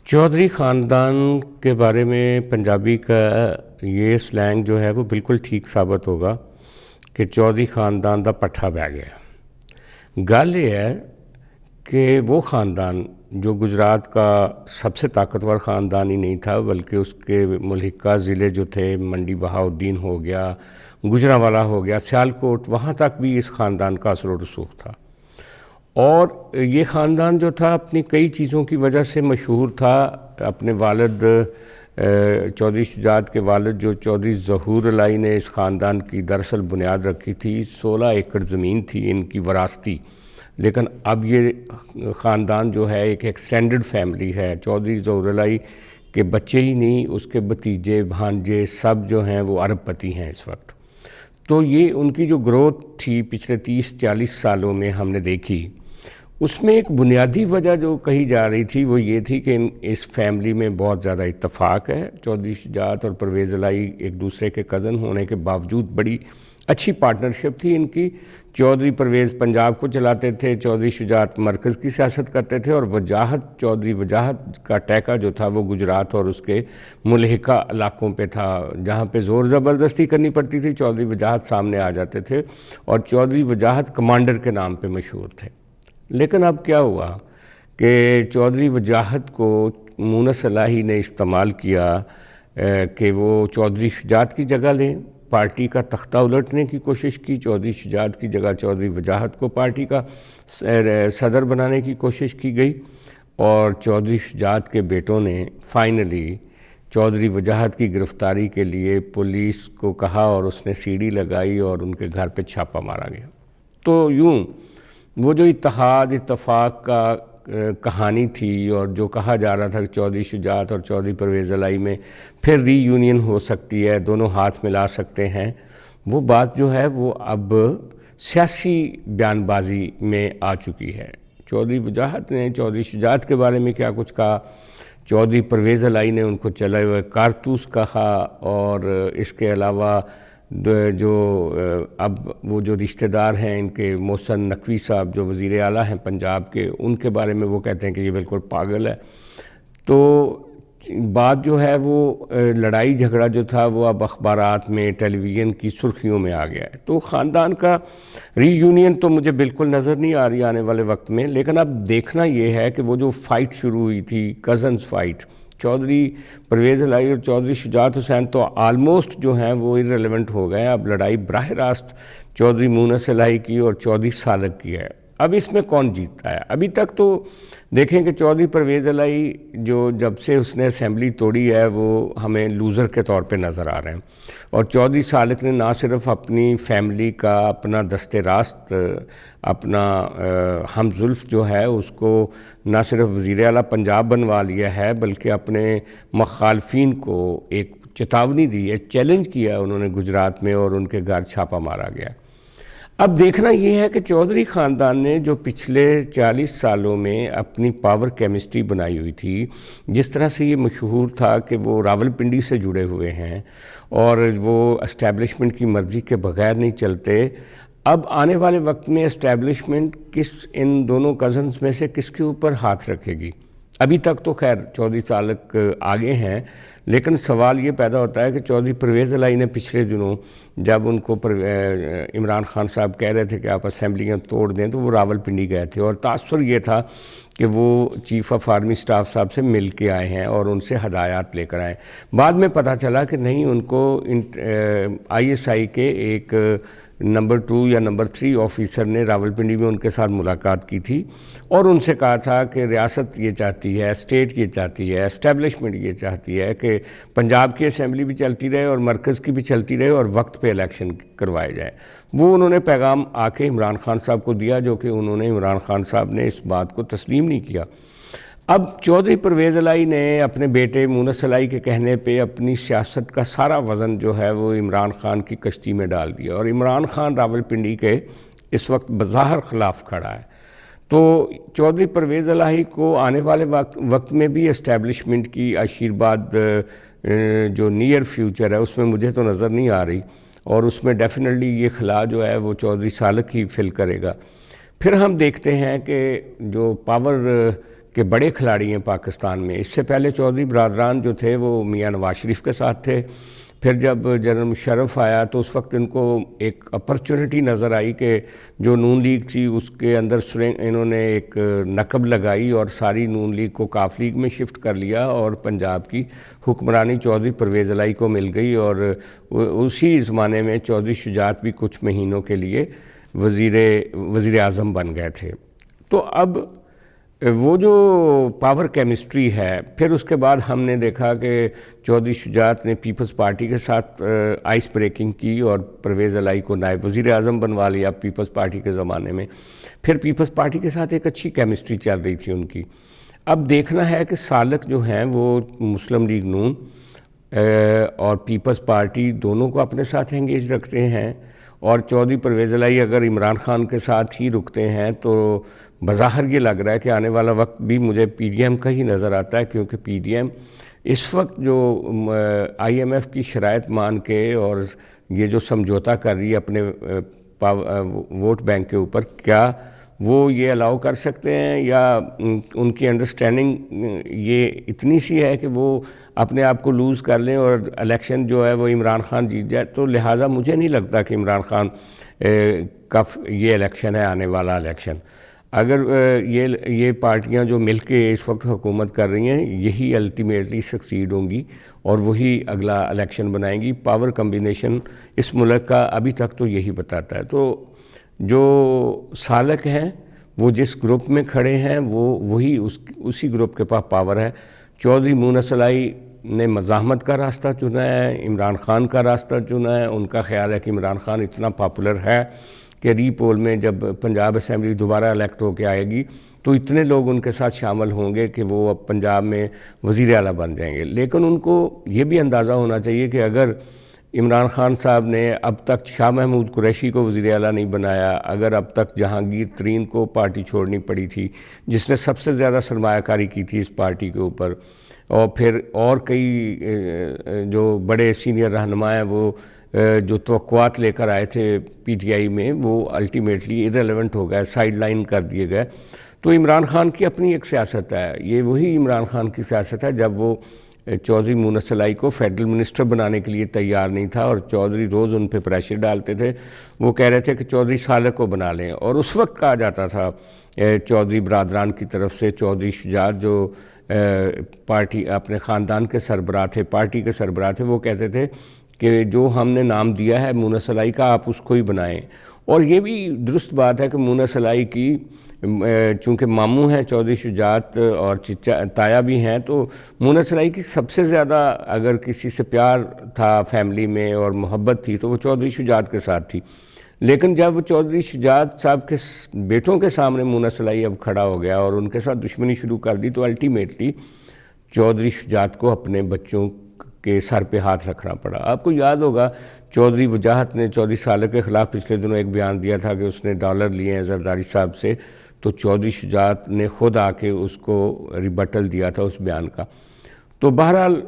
चौधरी ख़ानदान के बारे में पंजाबी का ये स्लैंग जो है वो बिल्कुल ठीक साबित होगा कि चौधरी ख़ानदान दा पट्ठा बह गया। गल ये है कि वो ख़ानदान जो गुजरात का सबसे ताकतवर ख़ानदान ही नहीं था बल्कि उसके मुल्हिका ज़िले जो थे मंडी बहाउद्दीन हो गया, गुजरांवाला हो गया, सियालकोट, वहाँ तक भी इस ख़ानदान का असर व रसूख था। और ये ख़ानदान जो था अपनी कई चीज़ों की वजह से मशहूर था। अपने वालिद चौधरी शुजात के वालिद जो चौधरी ज़हूर अलाई ने इस ख़ानदान की दरअसल बुनियाद रखी थी। 16 एकड़ ज़मीन थी इनकी वरासती, लेकिन अब ये ख़ानदान जो है एक एक्सटेंडेड फैमिली है। चौधरी ज़हूर अलाई के बच्चे ही नहीं, उसके भतीजे भांजे सब जो हैं वो अरबपति हैं इस वक्त। तो ये उनकी जो ग्रोथ थी पिछले 30-40 सालों में हमने देखी, उसमें एक बुनियादी वजह जो कही जा रही थी वो ये थी कि इस फैमिली में बहुत ज़्यादा इत्तफ़ाक़ है। चौधरी शुजात और परवेज़ अलाई एक दूसरे के कज़न होने के बावजूद बड़ी अच्छी पार्टनरशिप थी इनकी। चौधरी परवेज़ पंजाब को चलाते थे, चौधरी शुजात मरकज़ की सियासत करते थे, और वजाहत चौधरी वजाहत का टैका जो था वो गुजरात और उसके मुल्हिका इलाक़ों पे था। जहाँ पे ज़ोर ज़बरदस्ती करनी पड़ती थी चौधरी वजाहत सामने आ जाते थे, और चौधरी वजाहत कमांडर के नाम पे मशहूर थे। लेकिन अब क्या हुआ कि चौधरी वजाहत को मूनस इलाही ने इस्तेमाल किया कि वो चौधरी शुजात की जगह लें। पार्टी का तख्ता उलटने की कोशिश की, चौधरी शुजात की जगह चौधरी वजाहत को पार्टी का सदर बनाने की कोशिश की गई, और चौधरी शुजात के बेटों ने फाइनली चौधरी वजाहत की गिरफ़्तारी के लिए पुलिस को कहा और उसने सीढ़ी लगाई और उनके घर पे छापा मारा गया। तो यूँ वो जो इत्तेहाद इत्तफ़ाक़ का कहानी थी और जो कहा जा रहा था कि चौधरी शुजात और चौधरी परवेज़ अलाई में फिर रीयूनियन हो सकती है, दोनों हाथ मिला सकते हैं, वो बात जो है वो अब सियासी बयानबाजी में आ चुकी है। चौधरी वजाहत ने चौधरी शुजात के बारे में क्या कुछ कहा, चौधरी परवेज़ अलाई ने उनको चले हुए कारतूस कहा, और इसके अलावा जो अब वो जो रिश्तेदार हैं इनके मोहसिन नकवी साहब जो वज़ीर आला हैं पंजाब के, उनके बारे में वो कहते हैं कि ये बिल्कुल पागल है। तो बात जो है वो लड़ाई झगड़ा जो था वो अब अखबारात में टेलीविज़न की सुर्खियों में आ गया है। तो ख़ानदान का रीयूनियन तो मुझे बिल्कुल नज़र नहीं आ रही आने वाले वक्त में। लेकिन अब देखना ये है कि वो जो फ़ाइट शुरू हुई थी, कज़न्स फ़ाइट, चौधरी परवेज़ अलाई और चौधरी शुजात हुसैन तो आलमोस्ट जो हैं वो इररिलेवेंट हो गए। अब लड़ाई बराह रास्त चौधरी मूनस अलाई की और चौधरी सालक की है। अब इसमें कौन जीतता है? अभी तक तो देखें कि चौधरी परवेज़ अलाई जो जब से उसने असेंबली तोड़ी है वो हमें लूज़र के तौर पे नज़र आ रहे हैं, और चौधरी सालक ने ना सिर्फ अपनी फैमिली का अपना दस्ते रास्त अपना हमजुल्फ जो है उसको ना सिर्फ वज़ीर आला पंजाब बनवा लिया है बल्कि अपने मुखालफिन को एक चेतावनी दी है, चैलेंज किया है उन्होंने गुजरात में, और उनके घर छापा मारा गया। अब देखना ये है कि चौधरी ख़ानदान ने जो पिछले 40 सालों में अपनी पावर केमिस्ट्री बनाई हुई थी, जिस तरह से ये मशहूर था कि वो रावलपिंडी से जुड़े हुए हैं और वो एस्टैब्लिशमेंट की मर्ज़ी के बगैर नहीं चलते। अब आने वाले वक्त में एस्टैब्लिशमेंट इन दोनों कज़न्स में से किसके ऊपर हाथ रखेगी? अभी तक तो खैर चौधरी सालक आगे हैं, लेकिन सवाल ये पैदा होता है कि चौधरी परवेज़ अलाई ने पिछले दिनों जब उनको इमरान खान साहब कह रहे थे कि आप असेंबलियाँ तोड़ दें, तो वो रावलपिंडी गए थे, और तासुर ये था कि वो चीफ़ ऑफ आर्मी स्टाफ साहब से मिल के आए हैं और उनसे हदायत लेकर आए। बाद में पता चला कि नहीं, उनको ISI के एक नंबर 2 या नंबर 3 ऑफिसर ने रावलपिंडी में उनके साथ मुलाकात की थी और उनसे कहा था कि रियासत ये चाहती है, स्टेट ये चाहती है, एस्टैब्लिशमेंट ये चाहती है कि पंजाब की असेंबली भी चलती रहे और मरकज़ की भी चलती रहे और वक्त पे इलेक्शन करवाए जाए। वो उन्होंने पैगाम आके इमरान खान साहब को दिया, जो कि उन्होंने इमरान खान साहब ने इस बात को तस्लीम नहीं किया। अब चौधरी परवेज़ अलाई ने अपने बेटे मूनस अलाई के कहने पे अपनी सियासत का सारा वज़न जो है वो इमरान खान की कश्ती में डाल दिया, और इमरान खान रावलपिंडी के इस वक्त बज़ाहिर ख़िलाफ़ खड़ा है। तो चौधरी परवेज़ अलाई को आने वाले वक्त में भी एस्टैब्लिशमेंट की आशीर्वाद जो नियर फ्यूचर है उसमें मुझे तो नज़र नहीं आ रही, और उसमें डेफिनेटली ये खला जो है वो चौधरी सालक ही फिल करेगा। फिर हम देखते हैं कि जो पावर کہ بڑے کھلاڑی ہیں پاکستان میں. اس سے پہلے چودھری برادران جو تھے وہ میاں نواز شریف کے ساتھ تھے. پھر جب جنرل مشرف آیا تو اس وقت ان کو ایک اپرچونٹی نظر آئی کہ جو نون لیگ تھی اس کے اندر انہوں نے ایک نقب لگائی اور ساری نون لیگ کو کاف لیگ میں شفٹ کر لیا اور پنجاب کی حکمرانی چودھری پرویز الہی کو مل گئی. اور اسی زمانے میں چودھری شجاعت بھی کچھ مہینوں کے لیے وزیر اعظم بن گئے تھے. تو اب وہ جو پاور کیمسٹری ہے، پھر اس کے بعد ہم نے دیکھا کہ چودھری شجاعت نے پیپلز پارٹی کے ساتھ آئس بریکنگ کی اور پرویز الہی کو نائب وزیر اعظم بنوا لیا پیپلز پارٹی کے زمانے میں. پھر پیپلز پارٹی کے ساتھ ایک اچھی کیمسٹری چل رہی تھی ان کی. اب دیکھنا ہے کہ سالک جو ہیں وہ مسلم لیگ نون اور پیپلز پارٹی دونوں کو اپنے ساتھ انگیج رکھتے ہیں، اور چودھری پرویز الہی اگر عمران خان کے ساتھ ہی رکتے ہیں تو بظاہر یہ لگ رہا ہے کہ آنے والا وقت بھی مجھے پی ڈی ایم کا ہی نظر آتا ہے، کیونکہ پی ڈی ایم اس وقت جو آئی ایم ایف کی شرائط مان کے اور یہ جو سمجھوتا کر رہی ہے اپنے ووٹ بینک کے اوپر، کیا وہ یہ الاؤ کر سکتے ہیں یا ان کی انڈرسٹینڈنگ یہ اتنی سی ہے کہ وہ اپنے آپ کو لوز کر لیں اور الیکشن جو ہے وہ عمران خان جیت جائے. تو لہٰذا مجھے نہیں لگتا کہ عمران خان کا یہ الیکشن ہے آنے والا الیکشن. اگر یہ پارٹیاں جو مل کے اس وقت حکومت کر رہی ہیں یہی الٹیمیٹلی سکسیڈ ہوں گی اور وہی اگلا الیکشن بنائیں گی. پاور کمبینیشن اس ملک کا ابھی تک تو یہی بتاتا ہے. تو جو سالک ہیں وہ جس گروپ میں کھڑے ہیں وہی اسی گروپ کے پاس پاور ہے. چودھری مونس الہی نے مزاحمت کا راستہ چنا ہے، عمران خان کا راستہ چنا ہے. ان کا خیال ہے کہ عمران خان اتنا پاپولر ہے کہ ری پول میں جب پنجاب اسمبلی دوبارہ الیکٹ ہو کے آئے گی تو اتنے لوگ ان کے ساتھ شامل ہوں گے کہ وہ اب پنجاب میں وزیر اعلیٰ بن جائیں گے. لیکن ان کو یہ بھی اندازہ ہونا چاہیے کہ اگر عمران خان صاحب نے اب تک شاہ محمود قریشی کو وزیر اعلیٰ نہیں بنایا، اگر اب تک جہانگیر ترین کو پارٹی چھوڑنی پڑی تھی جس نے سب سے زیادہ سرمایہ کاری کی تھی اس پارٹی کے اوپر، اور پھر اور کئی جو بڑے سینئر رہنما ہیں وہ جو توقعات لے کر آئے تھے پی ٹی آئی میں وہ الٹیمیٹلی ایرریلیونٹ ہو گئے، سائیڈ لائن کر دیے گئے. تو عمران خان کی اپنی ایک سیاست ہے، یہ وہی عمران خان کی سیاست ہے جب وہ چودھری مونس الہی کو فیڈرل منسٹر بنانے کے لیے تیار نہیں تھا اور چودھری روز ان پہ پریشر ڈالتے تھے. وہ کہہ رہے تھے کہ چودھری سالک کو بنا لیں، اور اس وقت کہا جاتا تھا چودھری برادران کی طرف سے، چودھری شجاعت جو پارٹی اپنے خاندان کے سربراہ تھے، پارٹی کے سربراہ تھے، وہ کہتے تھے کہ جو ہم نے نام دیا ہے مونس الہی کا آپ اس کو ہی بنائیں. اور یہ بھی درست بات ہے کہ مونس الہی کی چونکہ ماموں ہیں چودھری شجاعت اور چچا تایا بھی ہیں، تو مونس الہی کی سب سے زیادہ اگر کسی سے پیار تھا فیملی میں اور محبت تھی تو وہ چودھری شجاعت کے ساتھ تھی. لیکن جب وہ چودھری شجاعت صاحب کے بیٹوں کے سامنے مونس الہی اب کھڑا ہو گیا اور ان کے ساتھ دشمنی شروع کر دی تو الٹیمیٹلی چودھری شجاعت کو اپنے بچوں کے سر پہ ہاتھ رکھنا پڑا. آپ کو یاد ہوگا چودھری وجاہت نے چودھری سالک کے خلاف پچھلے دنوں ایک بیان دیا تھا کہ اس نے ڈالر لیے ہیں زرداری صاحب سے، تو چودھری شجاعت نے خود آ کے اس کو ریبٹل دیا تھا اس بیان کا. تو بہرحال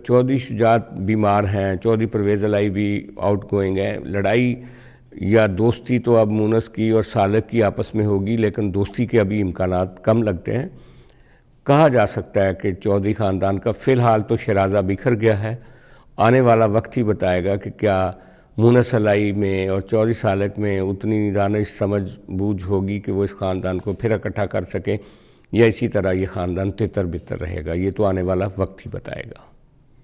چودھری شجاعت بیمار ہیں، چودھری پرویز الہی بھی آؤٹ گوئنگ ہیں. لڑائی یا دوستی تو اب مونس کی اور سالک کی آپس میں ہوگی، لیکن دوستی کے ابھی امکانات کم لگتے ہیں. کہا جا سکتا ہے کہ چودھری خاندان کا فی الحال تو شیرازہ بکھر گیا ہے. آنے والا وقت ہی بتائے گا کہ کیا مونس الہی میں اور چودھری سالک میں اتنی دانش سمجھ بوجھ ہوگی کہ وہ اس خاندان کو پھر اکٹھا کر سکیں، یا اسی طرح یہ خاندان تتر بتر رہے گا. یہ تو آنے والا وقت ہی بتائے گا.